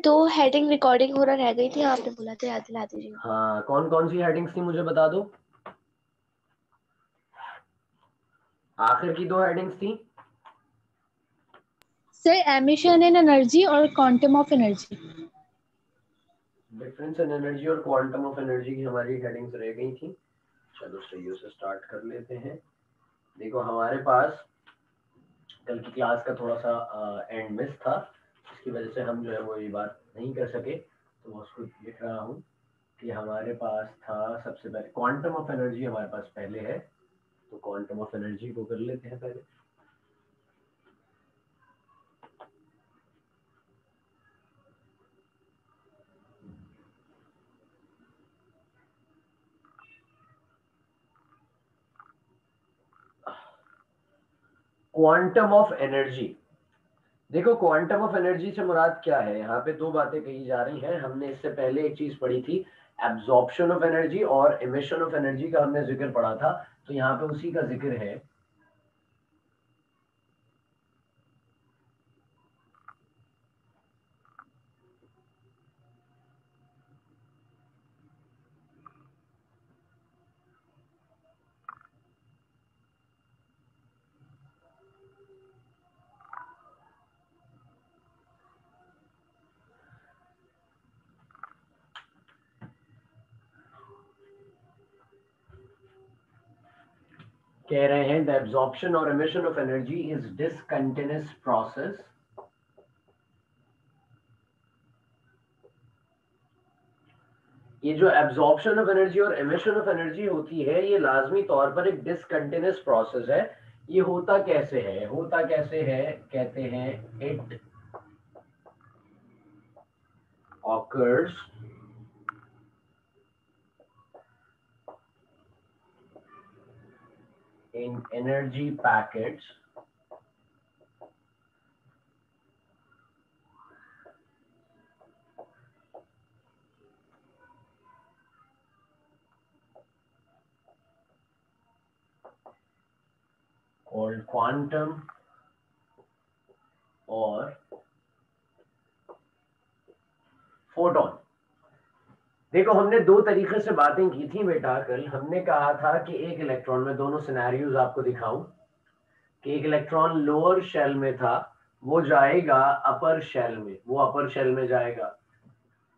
दो heading recording हो रहा रह गई थी, आपने बोला था याद दिला दीजिए। हाँ, कौन कौन सी हेडिंग्स थी मुझे बता दो। आखिर की दो हेडिंग्स थी। सर एमिशन इन एनर्जी और quantum of energy. Difference in energy और क्वांटम ऑफ एनर्जी की हमारी हेडिंग्स रह गई थी। चलो सही से स्टार्ट कर लेते हैं। देखो हमारे पास कल की क्लास का थोड़ा सा एंड मिस था, इसकी वजह से हम जो है वो ये बात नहीं कर सके, तो मैं उसको लिख रहा हूँ कि हमारे पास था सबसे पहले क्वांटम ऑफ एनर्जी हमारे पास पहले है, तो क्वांटम ऑफ एनर्जी को कर लेते हैं पहले। क्वांटम ऑफ एनर्जी, देखो क्वांटम ऑफ एनर्जी से मुराद क्या है, यहाँ पे दो बातें कही जा रही हैं। हमने इससे पहले एक चीज पढ़ी थी, एब्जॉर्प्शन ऑफ एनर्जी और इमिशन ऑफ एनर्जी का हमने जिक्र पढ़ा था, तो यहाँ पे उसी का जिक्र है। कह रहे हैं द एब्जॉर्प्शन और emission of energy is discontinuous process. ये जो एब्जॉर्प्शन ऑफ एनर्जी और इमिशन ऑफ एनर्जी होती है, ये लाजमी तौर पर एक डिसकंटिन्यूअस प्रोसेस है। ये होता कैसे है, होता कैसे है, कहते हैं it occurs in energy packets called quantum और फोटोन। देखो हमने दो तरीके से बातें की थी बेटा कल। हमने कहा था कि एक इलेक्ट्रॉन में, दोनों सिनेरियोज आपको दिखाऊं, कि एक इलेक्ट्रॉन लोअर शेल में था, वो जाएगा अपर शेल में, वो अपर शेल में जाएगा।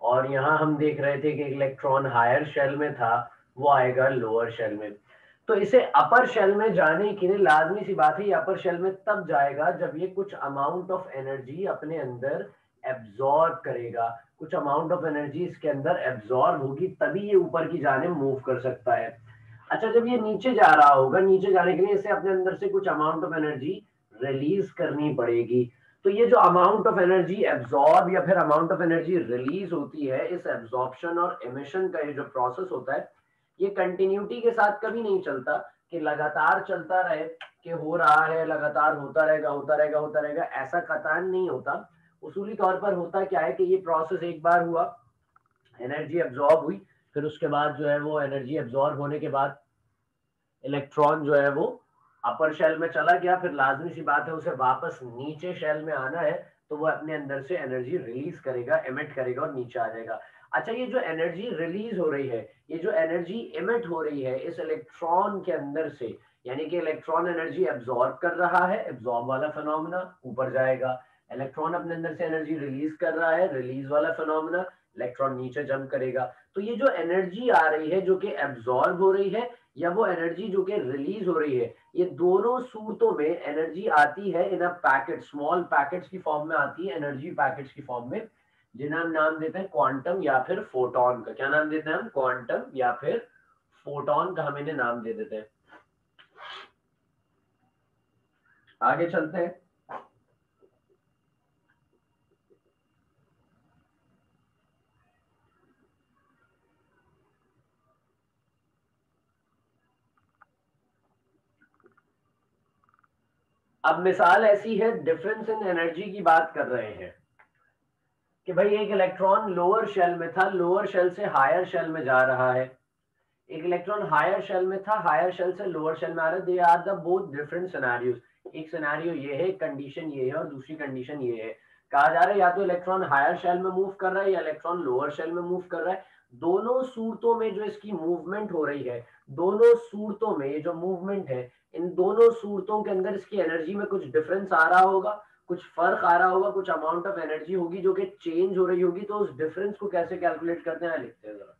और यहाँ हम देख रहे थे कि एक इलेक्ट्रॉन हायर शेल में था, वो आएगा लोअर शेल में। तो इसे अपर शेल में जाने के लिए लाजमी सी बात है, ये अपर शेल में तब जाएगा जब ये कुछ अमाउंट ऑफ एनर्जी अपने अंदर एब्जॉर्ब करेगा, कुछ अमाउंट ऑफ एनर्जी इसके अंदर एब्जॉर्ब होगी, तभी ये ऊपर की जाने मूव कर सकता है। अच्छा, जब ये नीचे जा रहा होगा, नीचे जाने के लिए इसे अपने अंदर से कुछ अमाउंट ऑफ एनर्जी रिलीज करनी पड़ेगी। तो ये जो अमाउंट ऑफ एनर्जी एब्जॉर्ब या फिर अमाउंट ऑफ एनर्जी रिलीज होती है, इस एब्जॉर्प्शन और एमिशन का ये जो प्रोसेस होता है, ये कंटिन्यूटी के साथ कभी नहीं चलता कि लगातार चलता रहे, कि हो रहा है लगातार होता रहेगा होता रहेगा होता रहेगा, ऐसा कतई नहीं होता। उसूली तौर पर होता क्या है कि ये प्रोसेस एक बार हुआ, एनर्जी एब्जॉर्ब हुई, फिर उसके बाद जो है वो एनर्जी एब्जॉर्ब होने के बाद इलेक्ट्रॉन जो है वो अपर शेल में चला गया, फिर लाजमी सी बात है उसे वापस नीचे शेल में आना है, तो वो अपने अंदर से एनर्जी रिलीज करेगा, एमिट करेगा और नीचे आ जाएगा। अच्छा, ये जो एनर्जी रिलीज हो रही है, ये जो एनर्जी एमिट हो रही है इस इलेक्ट्रॉन के अंदर से, यानी कि इलेक्ट्रॉन एनर्जी एब्जॉर्ब कर रहा है, एब्जॉर्ब वाला फिनोमेना ऊपर जाएगा, इलेक्ट्रॉन अपने अंदर से एनर्जी रिलीज कर रहा है, रिलीज वाला फिनोमेना, इलेक्ट्रॉन नीचे जंप करेगा। तो ये जो एनर्जी आ रही है जो कि एब्जॉर्ब हो रही है, या वो एनर्जी जो कि रिलीज हो रही है, ये दोनों सूरतों में एनर्जी आती है इन अ पैकेट, स्मॉल पैकेट्स की फॉर्म में आती है, एनर्जी पैकेट्स की फॉर्म में, जिन्हें हम नाम देते हैं क्वांटम या फिर फोटोन का। क्या नाम देते हैं हम? क्वांटम या फिर फोटोन का हम इन्हें नाम दे देते हैं। आगे चलते हैं। अब मिसाल ऐसी है, डिफरेंस इन एनर्जी की बात कर रहे हैं कि भाई एक इलेक्ट्रॉन लोअर शेल में था, लोअर शेल से हायर शेल में जा रहा है, एक इलेक्ट्रॉन हायर शेल में था, हायर शेल से लोअर शेल में आ रहा है। They are the both different scenarios. एक सिनेरियो ये है, कंडीशन ये है और दूसरी कंडीशन ये है। कहा जा रहा है या तो इलेक्ट्रॉन हायर शेल में मूव कर रहा है या इलेक्ट्रॉन लोअर शेल में मूव कर रहा है। दोनों सूरतों में जो इसकी मूवमेंट हो रही है, दोनों सूरतों में ये जो मूवमेंट है, इन दोनों सूरतों के अंदर इसकी एनर्जी में कुछ डिफरेंस आ रहा होगा, कुछ फर्क आ रहा होगा, कुछ अमाउंट ऑफ एनर्जी होगी जो कि चेंज हो रही होगी। तो उस डिफरेंस को कैसे कैलकुलेट करते हैं लिखते हैं जरा।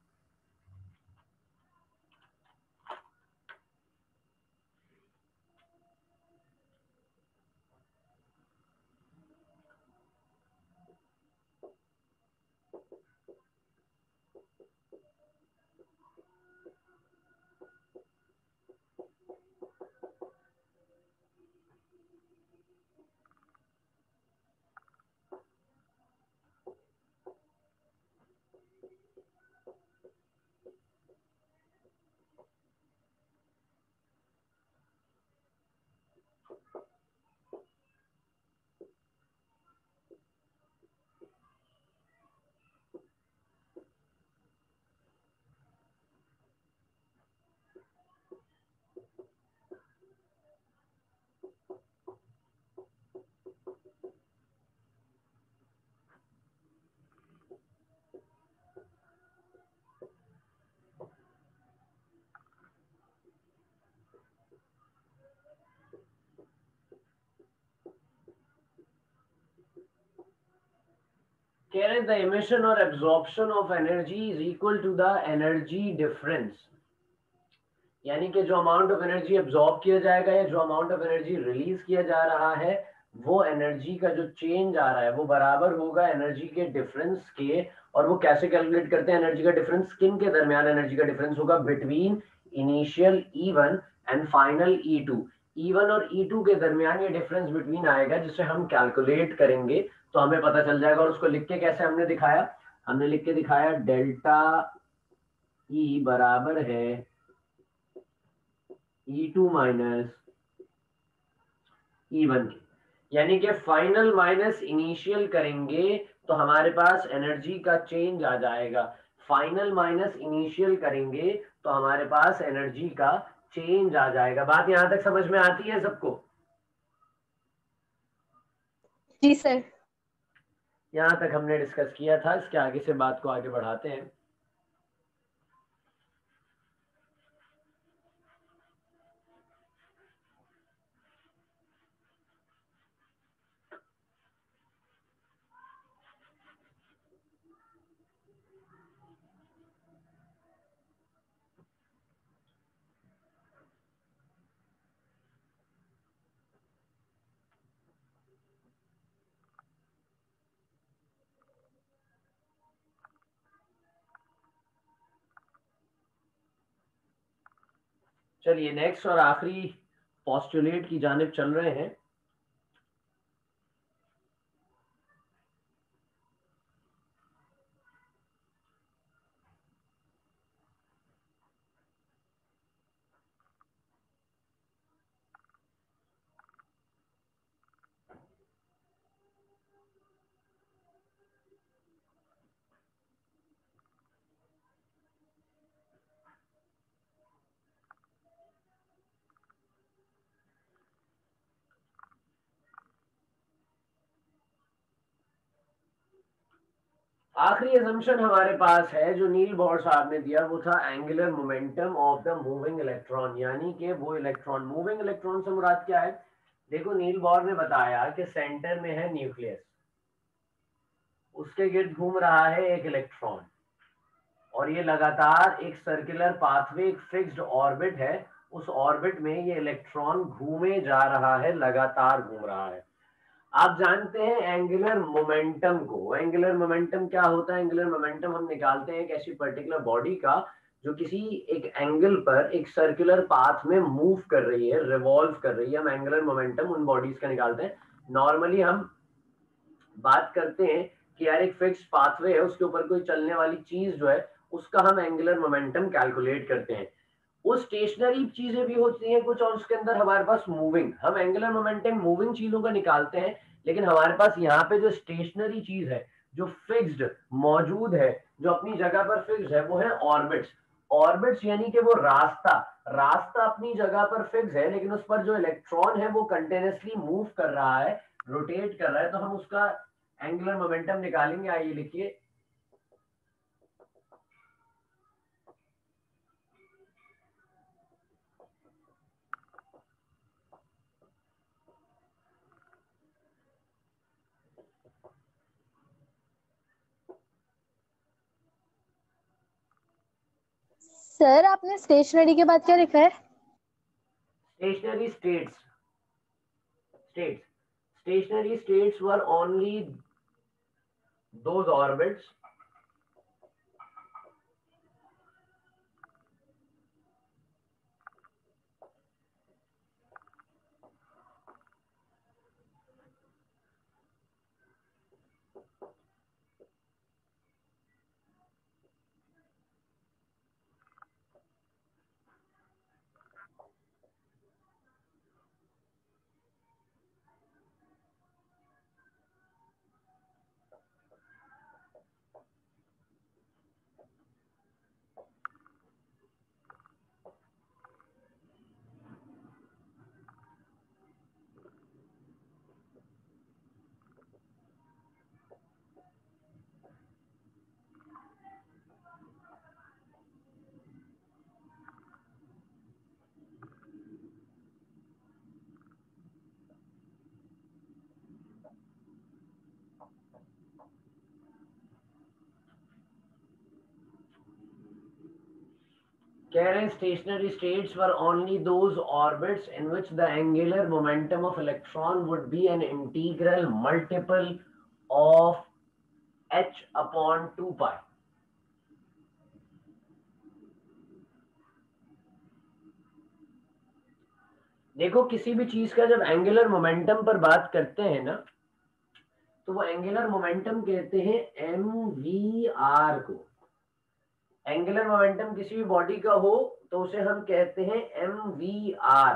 कह रहे हैं द इमिशन और absorption of energy is equal to the energy difference, यानी कि जो अमाउंट ऑफ एनर्जी एब्जॉर्ब किया जाएगा या जो अमाउंट ऑफ एनर्जी रिलीज किया जा रहा है, वो एनर्जी का जो चेंज आ रहा है वो बराबर होगा एनर्जी के डिफरेंस के। और वो कैसे कैलकुलेट करते हैं एनर्जी का डिफरेंस, किन के दरमियान एनर्जी का डिफरेंस होगा, between initial E1 and final E2। E1 और E2 के दरमियान ये डिफरेंस बिटवीन आएगा जिसे हम कैलकुलेट करेंगे तो हमें पता चल जाएगा। और उसको लिख के कैसे हमने दिखाया, हमने लिख के दिखाया डेल्टा E बराबर है E2 माइनस E1 के, यानी कि फाइनल माइनस इनिशियल करेंगे तो हमारे पास एनर्जी का चेंज आ जाएगा, फाइनल माइनस इनिशियल करेंगे तो हमारे पास एनर्जी का चेंज आ जाएगा। बात यहां तक समझ में आती है सबको? जी सर। यहां तक हमने डिस्कस किया था, इसके आगे से बात को आगे बढ़ाते हैं। चलिए नेक्स्ट और आखिरी पोस्टुलेट की जानिब चल रहे हैं। आखिरी असम्पशन हमारे पास है जो नील बोर साहब ने दिया, वो था angular momentum of the moving electron, यानी कि वो इलेक्ट्रॉन, मूविंग इलेक्ट्रॉन से मुराद क्या है। देखो नील बोर ने बताया कि सेंटर में है न्यूक्लियस, उसके गिर्द घूम रहा है एक इलेक्ट्रॉन और ये लगातार एक सर्कुलर पाथवे, एक फिक्स्ड ऑर्बिट है, उस ऑर्बिट में ये इलेक्ट्रॉन घूमे जा रहा है, लगातार घूम रहा है। आप जानते हैं एंगुलर मोमेंटम को, एंगुलर मोमेंटम क्या होता है। एंगुलर मोमेंटम हम निकालते हैं एक ऐसी पर्टिकुलर बॉडी का जो किसी एक एंगल पर एक सर्कुलर पाथ में मूव कर रही है, रिवॉल्व कर रही है, हम एंगुलर मोमेंटम उन बॉडीज का निकालते हैं। नॉर्मली हम बात करते हैं कि यार एक फिक्स्ड पाथवे है, उसके ऊपर कोई चलने वाली चीज जो है उसका हम एंगुलर मोमेंटम कैलकुलेट करते हैं। वो स्टेशनरी चीजें भी होती हैं कुछ और उसके अंदर हमारे पास मूविंग, हम एंगुलर मोमेंटम मूविंग चीजों का निकालते हैं। लेकिन हमारे पास यहाँ पे जो स्टेशनरी चीज है, जो फिक्स्ड मौजूद है, जो अपनी जगह पर फिक्स्ड है, वो है ऑर्बिट्स। ऑर्बिट्स यानी कि वो रास्ता, रास्ता अपनी जगह पर फिक्स है लेकिन उस पर जो इलेक्ट्रॉन है वो कंटिन्यूसली मूव कर रहा है, रोटेट कर रहा है, तो हम उसका एंगुलर मोमेंटम निकालेंगे, आइए लिखिए। सर आपने स्टेशनरी के बाद क्या लिखा है? Stationery states were only those orbits कह रहे हैं stationery states were only those orbits in which the angular momentum of electron would be an integral multiple of h upon 2 पाई। देखो किसी भी चीज का जब एंगुलर मोमेंटम पर बात करते हैं ना, तो वो एंगुलर मोमेंटम कहते हैं mvr को। एंगुलर मोमेंटम किसी भी बॉडी का हो तो उसे हम कहते हैं mvr।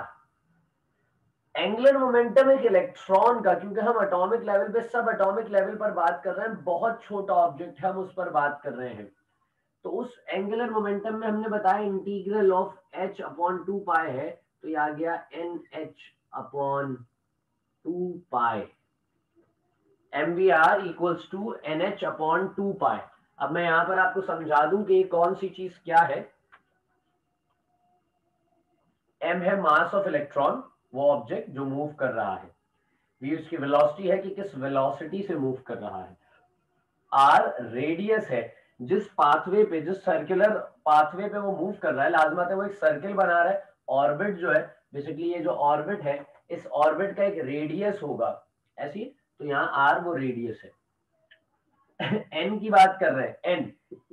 एंगुलर मोमेंटम एक इलेक्ट्रॉन का, क्योंकि हम एटॉमिक लेवल पे, सब एटॉमिक लेवल पर बात कर रहे हैं, बहुत छोटा ऑब्जेक्ट है, हम उस पर बात कर रहे हैं, तो उस एंगुलर मोमेंटम में हमने बताया integral of h upon 2 pi है, तो ये आ गया nh upon 2 pi. mvr equals to nh upon 2 pi. अब मैं यहां पर आपको समझा दूं कि कौन सी चीज क्या है। m है मास ऑफ इलेक्ट्रॉन, वो ऑब्जेक्ट जो मूव कर रहा है। v उसकी वेलोसिटी है कि किस वेलोसिटी से मूव कर रहा है। r रेडियस है, जिस पाथवे पे, जिस सर्कुलर पाथवे पे वो मूव कर रहा है, लाजमत है वो एक सर्किल बना रहा है। ऑर्बिट जो है, बेसिकली ये जो ऑर्बिट है, इस ऑर्बिट का एक रेडियस होगा ऐसी, तो यहाँ r वो रेडियस है। n की बात कर रहे हैं,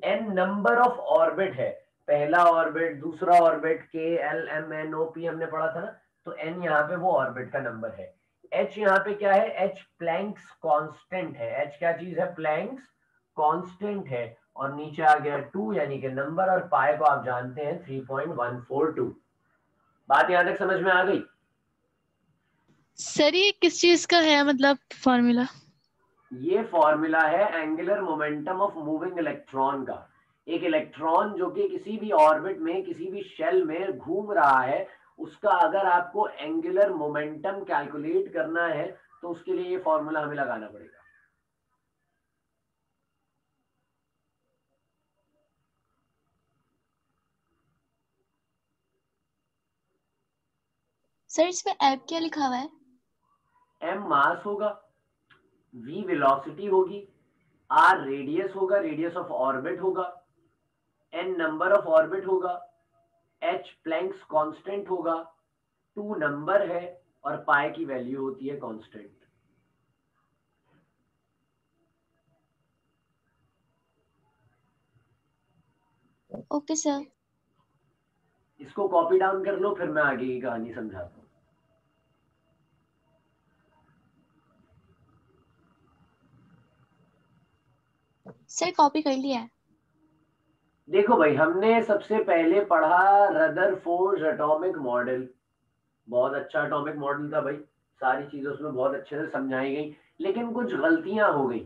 n नंबर ऑफ ऑर्बिट है, पहला ऑर्बिट, दूसरा orbit, k l m n o p हमने पढ़ा था ना, तो n यहाँ पे वो ऑर्बिट का नंबर है। h यहाँ पे क्या है? h प्लैंक्स कांस्टेंट है। h क्या चीज है? प्लैंक्स कांस्टेंट है। और नीचे आ गया 2 यानी कि नंबर, और पाई को आप जानते हैं 3.142। बात यहां तक समझ में आ गई? सर ये किस चीज का है, मतलब फॉर्मूला? ये फॉर्मूला है angular momentum of moving electron का। एक इलेक्ट्रॉन जो कि किसी भी ऑर्बिट में, किसी भी शेल में घूम रहा है, उसका अगर आपको एंगुलर मोमेंटम कैलकुलेट करना है तो उसके लिए ये फॉर्मूला हमें लगाना पड़ेगा। सर इसमें ऐप क्या लिखा हुआ है? m मास होगा, v वेलोसिटी होगी, r रेडियस होगा, रेडियस ऑफ ऑर्बिट होगा, n नंबर ऑफ ऑर्बिट होगा, h प्लैंक्स कांस्टेंट होगा, 2 नंबर है, और पाई की वैल्यू होती है कांस्टेंट। Okay sir. इसको कॉपी डाउन कर लो, फिर मैं आगे की कहानी समझाता हूँ। सर कॉपी कर लिया है। देखो भाई, हमने सबसे पहले पढ़ा रदरफोर्ड एटॉमिक मॉडल। बहुत अच्छा एटॉमिक मॉडल था भाई, सारी चीजें उसमें बहुत अच्छे से समझाई गई, लेकिन कुछ गलतियां हो गई।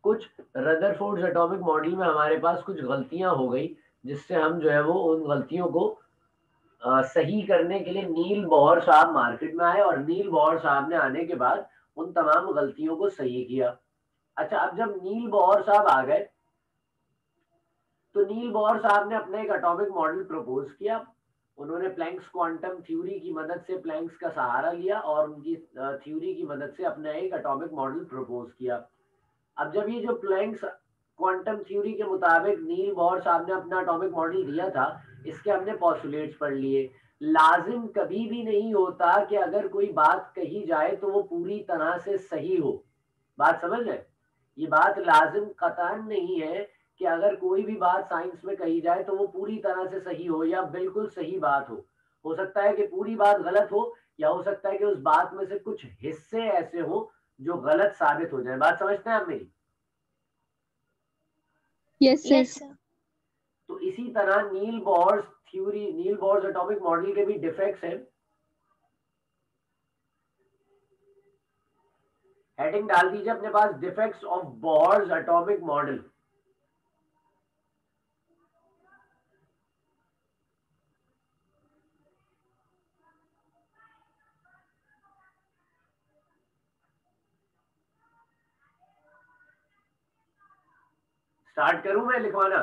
कुछ रदरफोर्ड एटॉमिक मॉडल में हमारे पास कुछ गलतियां हो गई, जिससे हम जो है वो उन गलतियों को सही करने के लिए नील बॉर साहब मार्केट में आए, और नील बॉर साहब ने आने के बाद उन तमाम गलतियों को सही किया। अच्छा, अब जब नील बोहर साहब आ गए तो नील बोहर साहब ने अपना एक एटॉमिक मॉडल प्रपोज किया। उन्होंने प्लैंक्स क्वांटम थ्योरी की मदद से प्लैंक्स का सहारा लिया और उनकी थ्योरी की मदद से अपना एक एटॉमिक मॉडल प्रपोज किया। अब जब ये जो प्लैंक्स क्वांटम थ्योरी के मुताबिक नील बोहर साहब ने अपना एटॉमिक मॉडल दिया था, इसके हमने पॉस्टुलेट्स पढ़ लिए। लाजिम कभी भी नहीं होता कि अगर कोई बात कही जाए तो वो पूरी तरह से सही हो। बात समझ रहे? ये बात लाजिम कतई नहीं है कि अगर कोई भी बात साइंस में कही जाए तो वो पूरी तरह से सही हो या बिल्कुल सही बात हो सकता है कि पूरी बात गलत हो, या हो सकता है कि उस बात में से कुछ हिस्से ऐसे हो जो गलत साबित हो जाए। बात समझते हैं आप मेरी? Yes sir. Yes sir. तो इसी तरह Niels Bohr's theory, Niels Bohr's atomic model के भी डिफेक्ट्स हैं। हेडिंग डाल दीजिए अपने पास, defects of Bohr's atomic model. Start करूं मैं लिखवाना?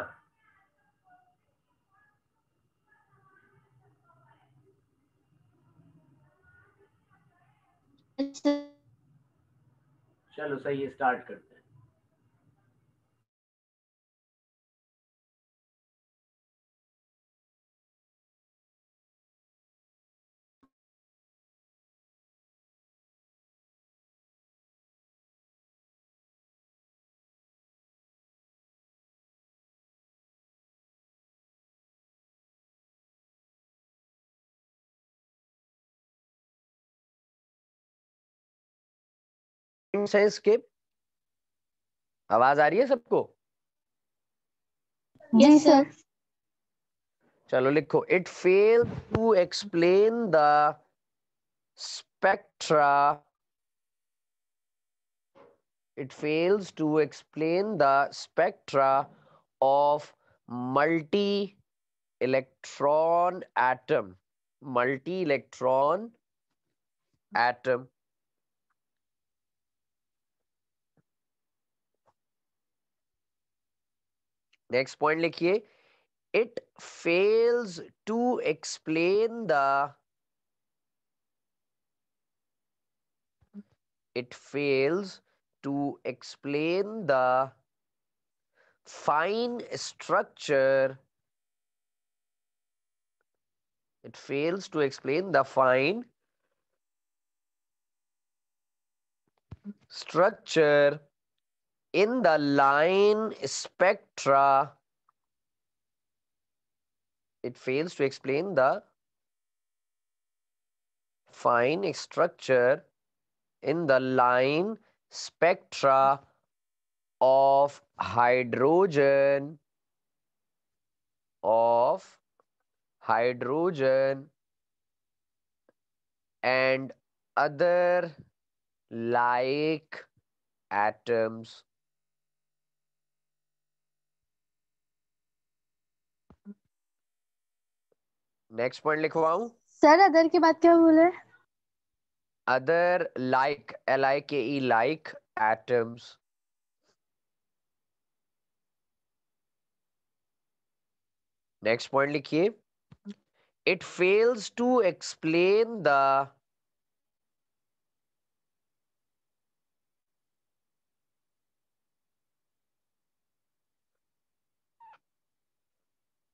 चलो सही है, स्टार्ट करते हैं। से स्किप। आवाज आ रही है सबको? जी यस सर। सर। चलो लिखो, it fail to explain the spectra, it fails to explain the spectra of multi-electron atom, multi-electron atom. Next point लिखिए, it fails to explain the, it fails to explain the fine structure, it fails to explain the fine structure in the line spectra, it fails to explain the fine structure in the line spectra of hydrogen, of hydrogen and other like atoms. Next point लिखवाऊं? Sir other के बाद क्या बोले? Other like, LIKE, like atoms. Next point लिखिए, it fails to explain the,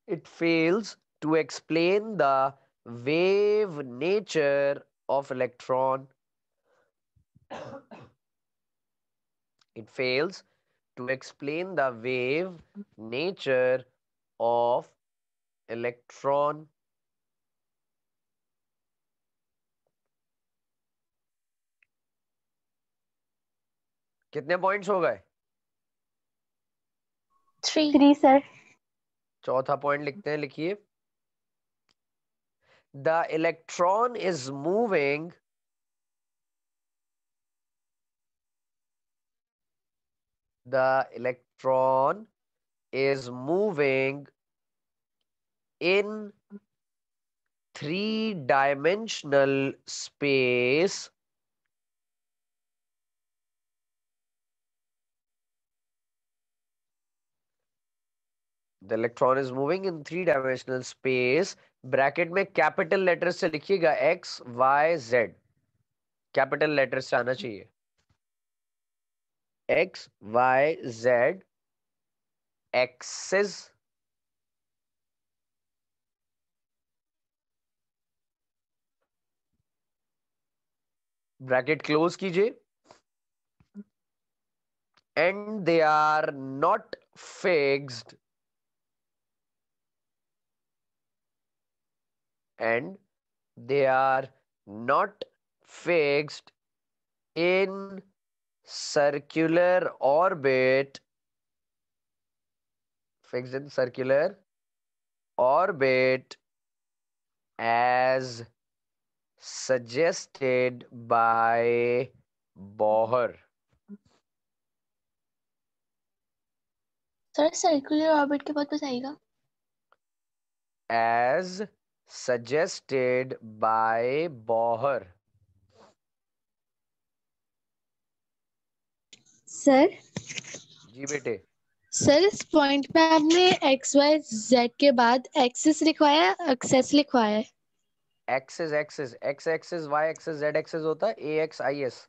it fails to explain the wave nature of electron. It fails to explain the wave nature of electron. कितने points हो गए? 3 sir. चौथा point लिखते हैं, लिखिए, the electron is moving, the electron is moving in three-dimensional space the electron is moving in 3 dimensional space, bracket में capital letter से लिखिएगा X Y Z, capital letter से आना चाहिए, X Y Z axis, bracket close कीजिए, and they are not fixed, and they are not fixed in circular orbit, fixed in circular orbit as suggested by Bohr. Sir circular orbit के बाद बताइएगा। As suggested by Bohr. Sir ji बेटे, sir इस point पे आपने x Y Z के बाद axis लिखवाया, एक्सेस लिखवाया है। Axis axis x axis y axis z axis होता है, ए एक्स आई एस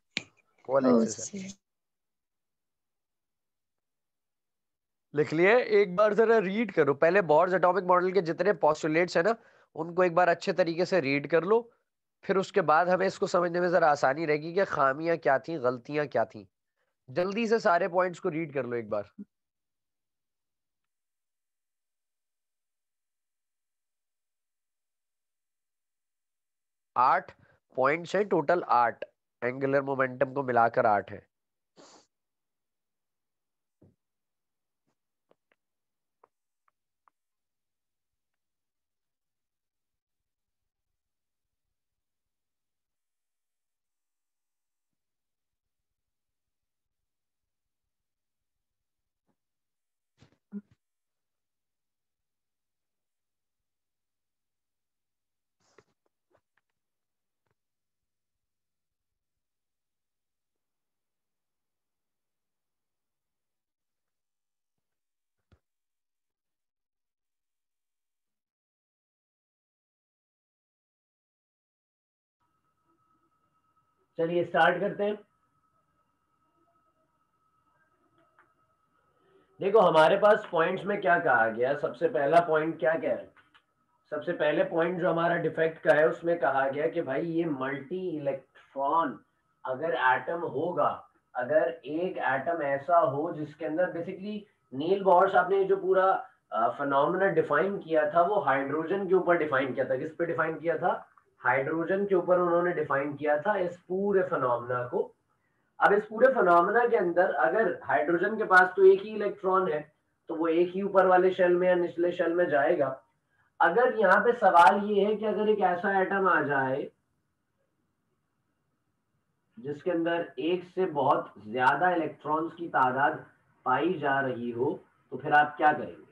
कौन ओ एक्सिस है, सर लिख लिए। एक बार जरा रीड करो, पहले बोर्स एटॉमिक मॉडल के जितने पॉस्टुलेट्स है ना उनको एक बार अच्छे तरीके से रीड कर लो, फिर उसके बाद हमें इसको समझने में जरा आसानी रहेगी कि खामियां क्या थी, गलतियां क्या थी। जल्दी से सारे पॉइंट्स को रीड कर लो एक बार। आठ पॉइंट्स है टोटल, 8 एंगुलर मोमेंटम को मिलाकर 8 है। चलिए स्टार्ट करते हैं। देखो हमारे पास पॉइंट्स में क्या कहा गया, सबसे पहला पॉइंट क्या कह रहे हैं, सबसे पहले पॉइंट जो हमारा डिफेक्ट का है उसमें कहा गया कि भाई ये मल्टी इलेक्ट्रॉन अगर एटम होगा, अगर एक एटम ऐसा हो जिसके अंदर बेसिकली नील बॉर्स आपने जो पूरा फिनोमेना डिफाइन किया था वो हाइड्रोजन के ऊपर डिफाइन किया था। किस पे डिफाइन किया था? हाइड्रोजन के ऊपर उन्होंने डिफाइन किया था इस पूरे फिनोमेना को। अब इस पूरे फिनोमेना के अंदर अगर हाइड्रोजन के पास तो एक ही इलेक्ट्रॉन है तो वो एक ही ऊपर वाले शेल में या निचले शेल में जाएगा। अगर यहाँ पे सवाल ये है कि अगर एक ऐसा एटम आ जाए जिसके अंदर एक से बहुत ज्यादा इलेक्ट्रॉन्स की तादाद पाई जा रही हो तो फिर आप क्या करेंगे?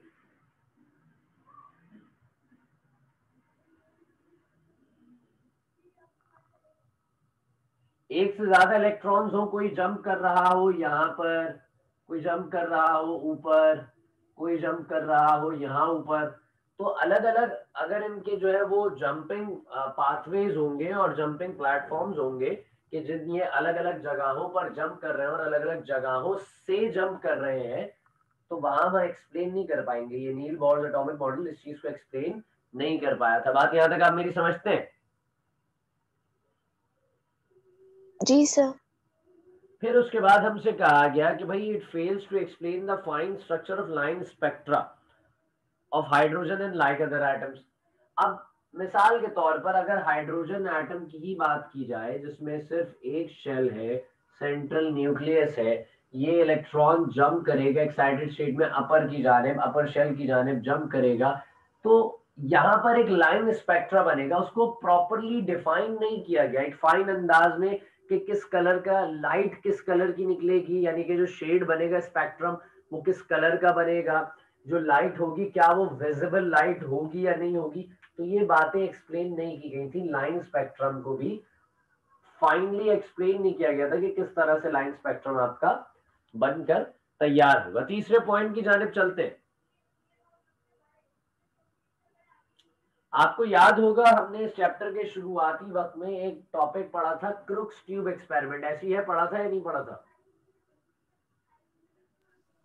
एक से ज्यादा इलेक्ट्रॉन्स हो, कोई जंप कर रहा हो यहाँ पर, कोई जंप कर रहा हो ऊपर, कोई जंप कर रहा हो यहाँ ऊपर, तो अलग अलग अगर इनके जो है वो जंपिंग पाथवेज होंगे और जंपिंग प्लेटफॉर्म्स होंगे कि जिन ये अलग अलग जगहों पर जंप कर रहे हैं और अलग अलग जगहों से जंप कर रहे हैं, तो वहां हम एक्सप्लेन नहीं कर पाएंगे। ये नील बॉर्स एटॉमिक मॉडल इस चीज को एक्सप्लेन नहीं कर पाया था। बात यहां तक आप मेरी समझते हैं? जी सर। फिर उसके बाद हमसे कहा गया कि भाई it fails to explain the fine structure of line spectra of hydrogen and like other atoms. अब मिसाल के तौर पर अगर हाइड्रोजन एटम की ही बात की जाए जिसमें सिर्फ एक शेल है, सेंट्रल न्यूक्लियस है, ये इलेक्ट्रॉन जंप करेगा एक्साइटेड स्टेट में अपर की जानिब, अपर शेल की जानिब जंप करेगा, तो यहाँ पर एक लाइन स्पेक्ट्रा बनेगा। उसको प्रॉपरली डिफाइन नहीं किया गया एक फाइन अंदाज में कि किस कलर का लाइट किस कलर की निकलेगी, यानी कि जो शेड बनेगा स्पेक्ट्रम वो किस कलर का बनेगा, जो लाइट होगी क्या वो विजिबल लाइट होगी या नहीं होगी। तो ये बातें एक्सप्लेन नहीं की गई थी। लाइन स्पेक्ट्रम को भी फाइनली एक्सप्लेन नहीं किया गया था कि किस तरह से लाइन स्पेक्ट्रम आपका बनकर तैयार होगा। तीसरे पॉइंट की जानिब चलते हैं। आपको याद होगा हमने इस चैप्टर के शुरुआती वक्त में एक टॉपिक पढ़ा था, क्रुक्स ट्यूब एक्सपेरिमेंट, ऐसी है, पढ़ा था या नहीं पढ़ा था?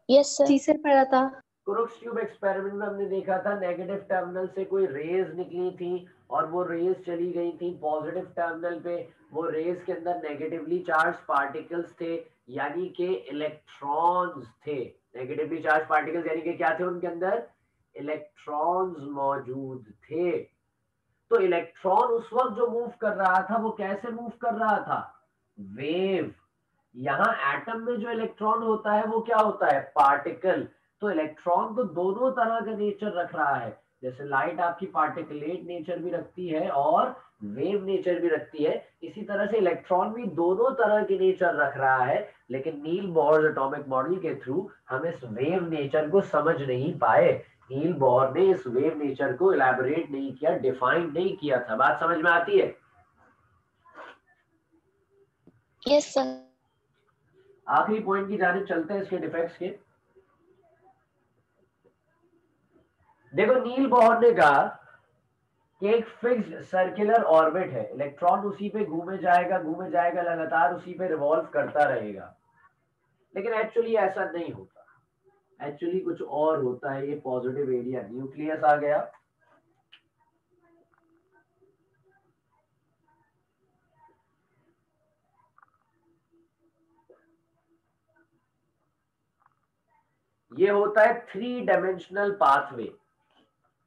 Yes sir. जी सर पढ़ा था। क्रुक्स ट्यूब एक्सपेरिमेंट में हमने देखा था नेगेटिव टर्मिनल से कोई रेज निकली थी और वो रेज चली गई थी पॉजिटिव टर्मिनल पे। वो रेज के अंदर नेगेटिवली चार्ज पार्टिकल्स थे, यानी कि इलेक्ट्रॉन्स थे। नेगेटिवली चार्ज पार्टिकल्स यानी कि क्या थे उनके अंदर? इलेक्ट्रॉन्स मौजूद थे। तो इलेक्ट्रॉन उस वक्त जो मूव कर रहा था वो कैसे मूव कर रहा था? वेव। यहाँ एटम में जो इलेक्ट्रॉन होता है वो क्या होता है? पार्टिकल। तो इलेक्ट्रॉन तो दोनों तरह का नेचर रख रहा है, जैसे लाइट आपकी पार्टिकुलेट नेचर भी रखती है और वेव नेचर भी रखती है, इसी तरह से इलेक्ट्रॉन भी दोनों तरह के नेचर रख रहा है। लेकिन नील बोर्स एटॉमिक मॉडल के थ्रू हम इस वेव नेचर को समझ नहीं पाए। नील बोर ने इस वेव नेचर को इलैबोरेट नहीं किया, डिफाइन नहीं किया था। बात समझ में आती है? Yes sir. आखिरी पॉइंट की जानिब चलते हैं, इसके डिफेक्ट्स के। देखो, नील बोहर ने कहा कि एक फिक्स्ड सर्कुलर ऑर्बिट है, इलेक्ट्रॉन उसी पे घूमे जाएगा लगातार उसी पे रिवॉल्व करता रहेगा। लेकिन एक्चुअली ऐसा नहीं होता, एक्चुअली कुछ और होता है। ये पॉजिटिव एरिया न्यूक्लियस आ गया, ये होता है 3 डायमेंशनल पाथवे।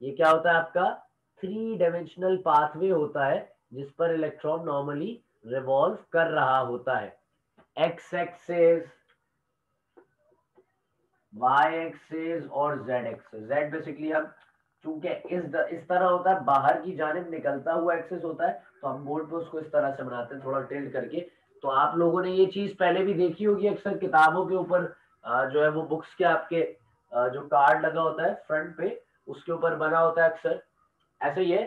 ये क्या होता है आपका? 3 डायमेंशनल पाथवे होता है जिस पर इलेक्ट्रॉन नॉर्मली रिवॉल्व कर रहा होता है। एक्स एक्सिस, वाई एक्सिस और जेड एक्सिस। जेड बेसिकली हम चूंकि इस तरह होता है, बाहर की जानिब निकलता हुआ एक्सिस होता है, तो हम बोर्ड पे उसको इस तरह से बनाते हैं, थोड़ा टिल्ट करके। तो आप लोगों ने ये चीज पहले भी देखी होगी, अक्सर किताबों के ऊपर जो है वो बुक्स के आपके जो कार्ड लगा होता है फ्रंट पे, उसके ऊपर बना होता है अक्सर। ऐसे ये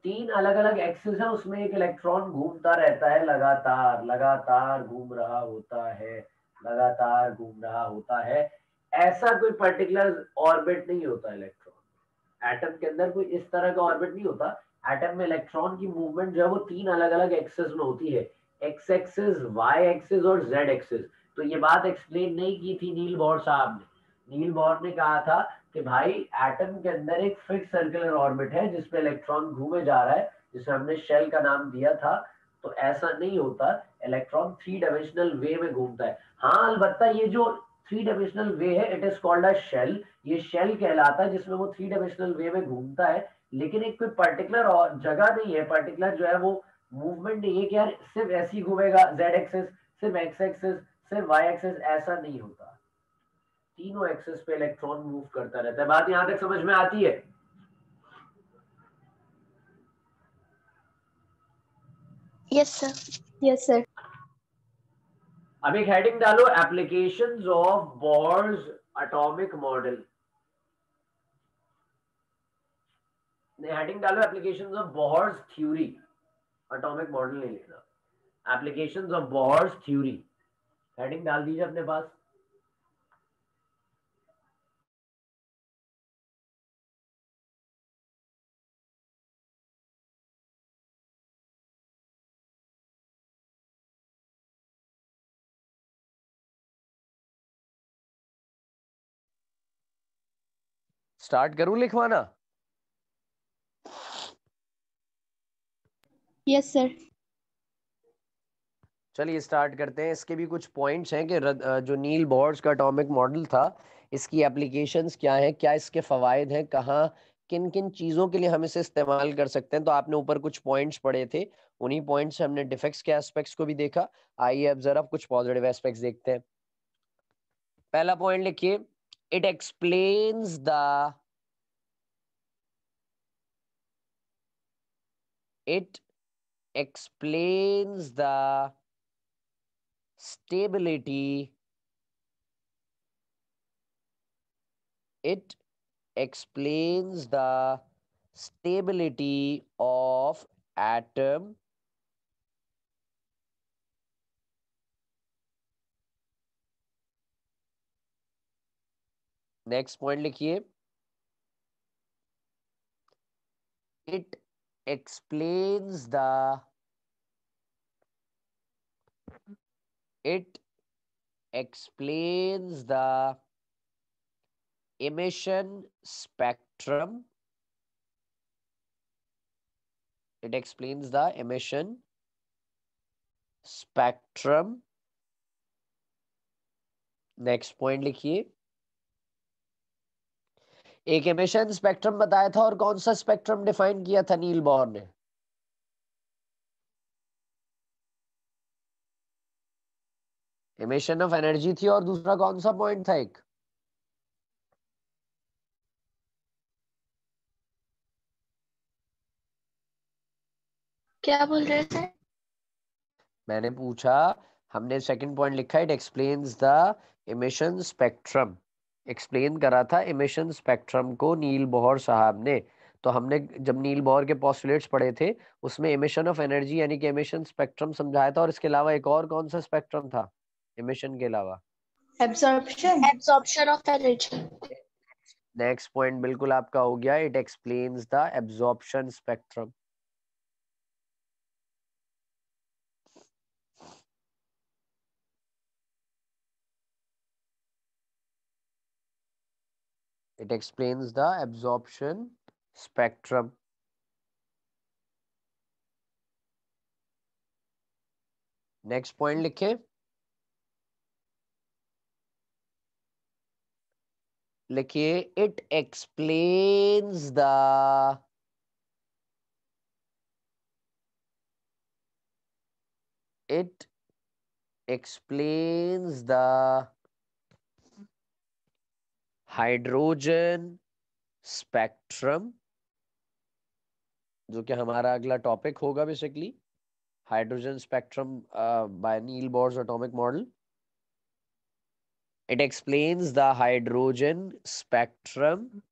3 अलग-अलग एक्सिस है, उसमें एक इलेक्ट्रॉन घूमता रहता है, लगातार लगातार घूम रहा होता है, लगातार घूम रहा होता है। ऐसा कोई पर्टिकुलर ऑर्बिट नहीं होता इलेक्ट्रॉन। एटम के अंदर कोई इस तरह का ऑर्बिट नहीं होता। एटम में इलेक्ट्रॉन की मूवमेंट जो है वो 3 अलग-अलग एक्सिस में होती है, एक्स एक्सिस, वाई एक्सिस और जेड एक्सिस। तो ये बात एक्सप्लेन नहीं की थी नील बोर साहब ने। नील बोर ने कहा था कि भाई एटम के अंदर एक फिक्स सर्कुलर ऑर्बिट है जिसपे इलेक्ट्रॉन घूमे जा रहा है, जिसे हमने शेल का नाम दिया था। तो ऐसा नहीं होता, इलेक्ट्रॉन 3 डायमेंशनल वे में घूमता है। हाँ, अलबत्ता ये जो 3 डायमेंशनल वे है, it is called a shell. ये शेल कहलाता है जिसमें वो 3 डायमेंशनल वे में घूमता है, लेकिन एक कोई पर्टिकुलर और जगह नहीं है, पर्टिकुलर जो है वो मूवमेंट नहीं है कि यार सिर्फ ऐसी घूमेगा जेड एक्सिस, सिर्फ एक्स एक्सिस, सिर्फ वाई एक्सिस, ऐसा नहीं होता। तीनों एक्सिस पे इलेक्ट्रॉन मूव करता रहता है। बात यहां तक समझ में आती है? Yes sir. Yes sir. अब एक हेडिंग डालो, applications of Bohr's atomic model. Heading डालो, applications of Bohr's theory. Atomic model नहीं लेना, applications of Bohr's theory. Heading डाल दीजिए अपने पास। स्टार्ट करूं लिखवाना? Yes sir. चलिए स्टार्ट करते हैं। इसके भी कुछ पॉइंट्स हैं कि जो नील बोर्स का एटॉमिक मॉडल था, इसकी एप्लीकेशंस क्या हैं, क्या इसके फवायद हैं, कहाँ किन किन चीज़ों के लिए हम इसे इस्तेमाल कर सकते हैं। तो आपने ऊपर कुछ पॉइंट्स पढ़े थे, उन्हीं पॉइंट्स से हमने डिफेक्ट्स के एस्पेक्ट्स को भी देखा। आइए अब जरा कुछ पॉजिटिव एस्पेक्ट्स देखते हैं। पहला पॉइंट लिखिए, it explains the it explains the stability it explains the stability of atom next point लिखिए, it explains the emission spectrum. It explains the emission spectrum. Next point लिखिए, एक एमिशन स्पेक्ट्रम बताया था और कौन सा स्पेक्ट्रम डिफाइन किया था नील बोहर ने? एमिशन ऑफ एनर्जी थी और दूसरा कौन सा पॉइंट था एक? क्या बोल रहे थे? मैंने पूछा, हमने सेकंड पॉइंट लिखा है, it explains the emission spectrum. Explain करा था एमिशन स्पेक्ट्रम को नील बोहर साहब ने। तो हमने जब नील बोहर के पोस्टुलेट्स पढ़े थे उसमें एमिशन ऑफ एनर्जी यानी कि एमिशन स्पेक्ट्रम समझाया था, और इसके अलावा एक और कौन सा स्पेक्ट्रम था एमिशन के अलावा? Absorption of energy. Next point बिल्कुल आपका हो गया, it explains the absorption spectrum. It explains the absorption spectrum. Next point लिखे, लिखिए it explains the hydrogen spectrum, जो कि हमारा अगला टॉपिक होगा basically, hydrogen spectrum by Niels Bohr's atomic model. It explains the hydrogen spectrum.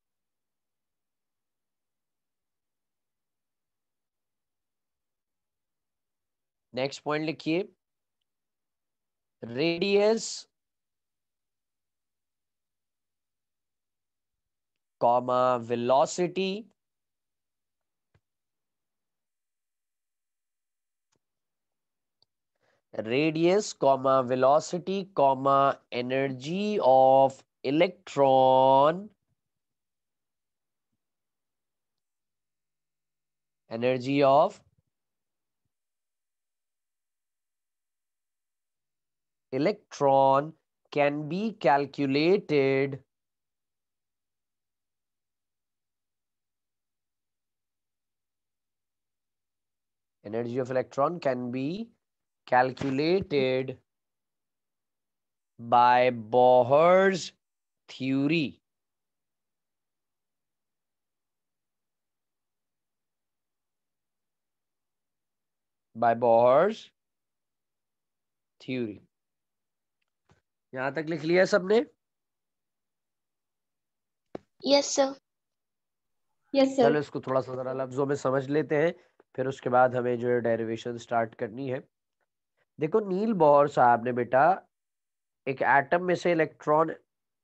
Next point लिखिए, radius, velocity, velocity, energy of electron, can be calculated by Bohr's theory. यहां तक लिख लिया सबने? Yes sir. चलो इसको थोड़ा सा जरा लफ्जों में समझ लेते हैं, फिर उसके बाद हमें जो है डेरिवेशन स्टार्ट करनी है। देखो, नील बोहर साहब ने बेटा एक एटम में से इलेक्ट्रॉन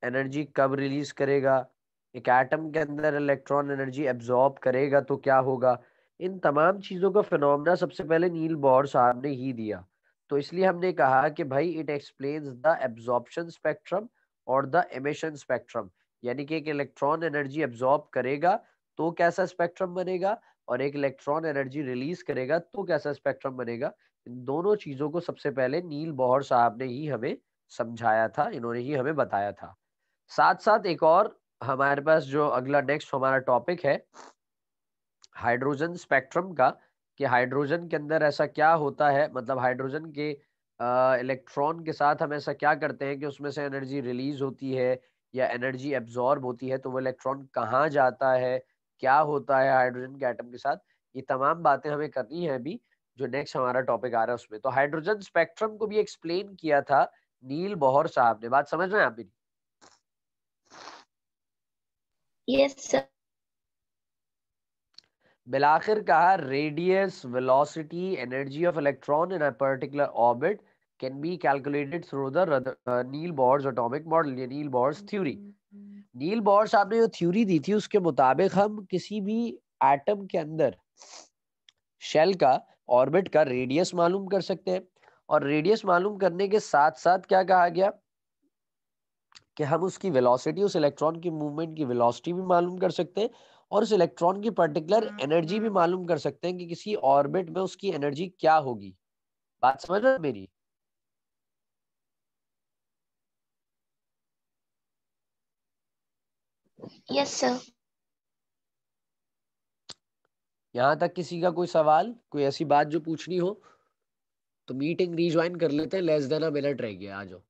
एनर्जी कब रिलीज करेगा, एक एटम के अंदर इलेक्ट्रॉन एनर्जी एब्जॉर्ब करेगा तो क्या होगा, इन तमाम चीजों का फिनोमेना सबसे पहले नील बोहर साहब ने ही दिया। तो इसलिए हमने कहा कि भाई it explains the absorption spectrum और द एमिशन स्पेक्ट्रम, यानी कि एक इलेक्ट्रॉन एनर्जी एब्जॉर्ब करेगा तो कैसा स्पेक्ट्रम बनेगा, और एक इलेक्ट्रॉन एनर्जी रिलीज करेगा तो कैसा स्पेक्ट्रम बनेगा। इन दोनों चीजों को सबसे पहले नील बोहर साहब ने ही हमें समझाया था, इन्होंने ही हमें बताया था। साथ साथ एक और हमारे पास जो अगला नेक्स्ट हमारा टॉपिक है हाइड्रोजन स्पेक्ट्रम का, कि हाइड्रोजन के अंदर ऐसा क्या होता है, मतलब हाइड्रोजन के इलेक्ट्रॉन के साथ हम ऐसा क्या करते हैं कि उसमें से एनर्जी रिलीज होती है या एनर्जी एब्जॉर्ब होती है, तो वो इलेक्ट्रॉन कहाँ जाता है, क्या होता है हाइड्रोजन के एटम के साथ, ये तमाम बातें हमें करनी है अभी जो नेक्स्ट हमारा टॉपिक आ रहा है उसमें। तो हाइड्रोजन स्पेक्ट्रम को भी एक्सप्लेन किया था नील बोहर साहब ने, बात समझ रहे हैं आप भी? Yes sir. बिलाखिर कहा, radius, velocity, energy of electron in a particular orbit can be calculated through the Niels Bohr's atomic model या Niels Bohr's theory. Niels Bohr साहब ने जो थ्योरी दी थी उसके मुताबिक हम किसी भी एटम के अंदर शेल का ऑर्बिट का रेडियस मालूम कर सकते हैं, और रेडियस मालूम करने के साथ साथ क्या कहा गया कि हम उसकी वेलोसिटी, उस इलेक्ट्रॉन की मूवमेंट की वेलोसिटी भी मालूम कर सकते हैं, और उस इलेक्ट्रॉन की पर्टिकुलर एनर्जी भी मालूम कर सकते हैं कि किसी ऑर्बिट में उसकी एनर्जी क्या होगी। बात समझ रहे हो मेरी? Yes sir. यहां तक किसी का कोई सवाल, कोई ऐसी बात जो पूछनी हो तो मीटिंग रीज्वाइन कर लेते हैं, लेस देन अ मिनट रह गया, आ जाओ।